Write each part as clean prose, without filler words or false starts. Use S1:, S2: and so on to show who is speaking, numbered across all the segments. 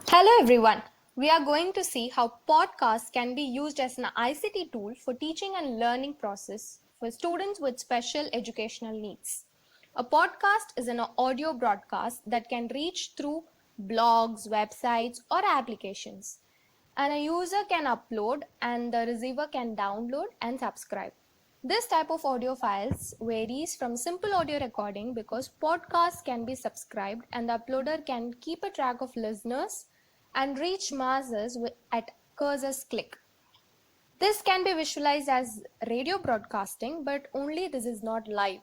S1: Hello everyone. We are going to see how podcasts can be used as an ICT tool for teaching and learning process for students with special educational needs. A podcast is an audio broadcast that can reach through blogs, websites or applications. And a user can upload and the receiver can download and subscribe. This type of audio files varies from simple audio recording because podcasts can be subscribed and the uploader can keep a track of listeners and reach masses at cursor's click. This can be visualized as radio broadcasting, but only this is not live.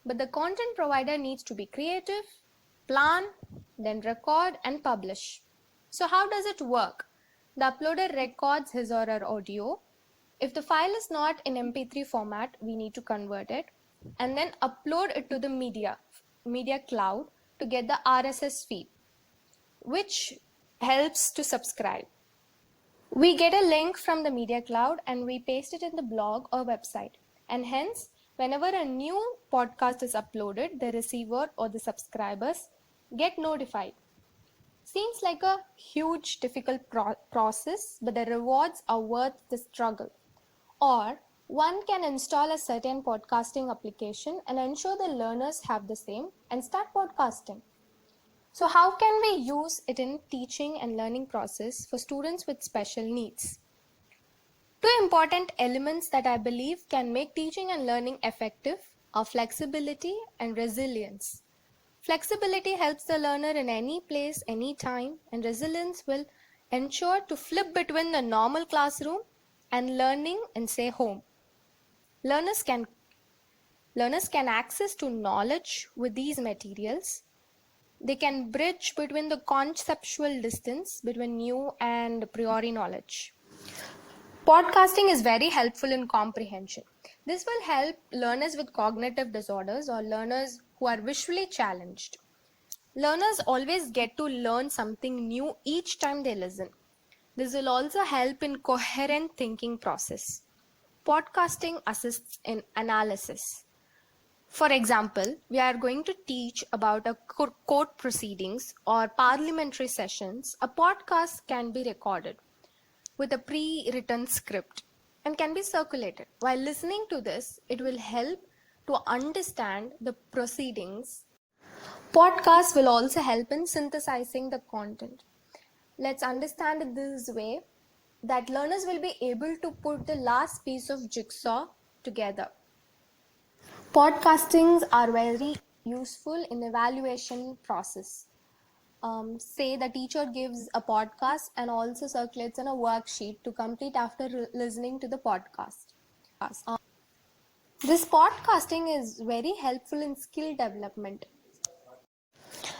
S1: But the content provider needs to be creative, plan, then record and publish. So how does it work? The uploader records his or her audio. If the file is not in MP3 format, we need to convert it and then upload it to the media cloud to get the RSS feed, which helps to subscribe. We get a link from the media cloud and we paste it in the blog or website. And hence, whenever a new podcast is uploaded, the receiver or the subscribers get notified. Seems like a huge difficult process, but the rewards are worth the struggle. Or one can install a certain podcasting application and ensure the learners have the same and start podcasting. So how can we use it in teaching and learning process for students with special needs? Two important elements that I believe can make teaching and learning effective are flexibility and resilience. Flexibility helps the learner in any place, any time, and resilience will ensure to flip between the normal classroom and learning in, say, home. Learners can access to knowledge with these materials. They can bridge between the conceptual distance between new and a priori knowledge. Podcasting is very helpful in comprehension. This will help learners with cognitive disorders or learners who are visually challenged. Learners always get to learn something new each time they listen. This will also help in coherent thinking process. Podcasting assists in analysis. For example, we are going to teach about a court proceedings or parliamentary sessions. A podcast can be recorded with a pre-written script and can be circulated. While listening to this, it will help to understand the proceedings. Podcasts will also help in synthesizing the content. Let's understand it this way, that learners will be able to put the last piece of jigsaw together. Podcastings are very useful in evaluation process. Say the teacher gives a podcast and also circulates on a worksheet to complete after listening to the podcast. This podcasting is very helpful in skill development.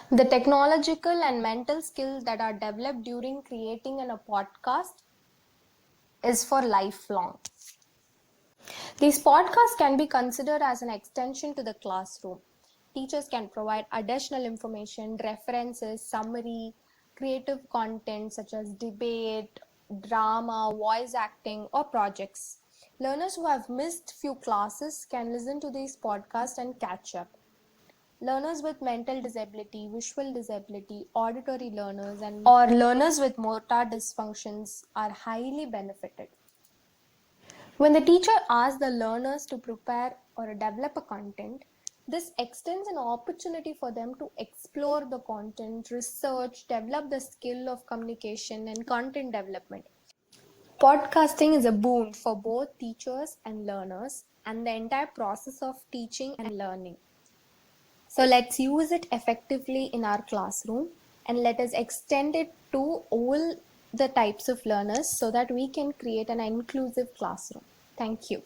S1: The technological and mental skills that are developed during creating a podcast is for lifelong. These podcasts can be considered as an extension to the classroom. Teachers can provide additional information, references, summary, creative content such as debate, drama, voice acting, or projects. Learners who have missed few classes can listen to these podcasts and catch up. Learners with mental disability, visual disability, auditory learners, or learners with motor dysfunctions are highly benefited. When the teacher asks the learners to prepare or develop a content, this extends an opportunity for them to explore the content, research, develop the skill of communication and content development. Podcasting is a boon for both teachers and learners and the entire process of teaching and learning. So let's use it effectively in our classroom and let us extend it to all the types of learners so that we can create an inclusive classroom. Thank you.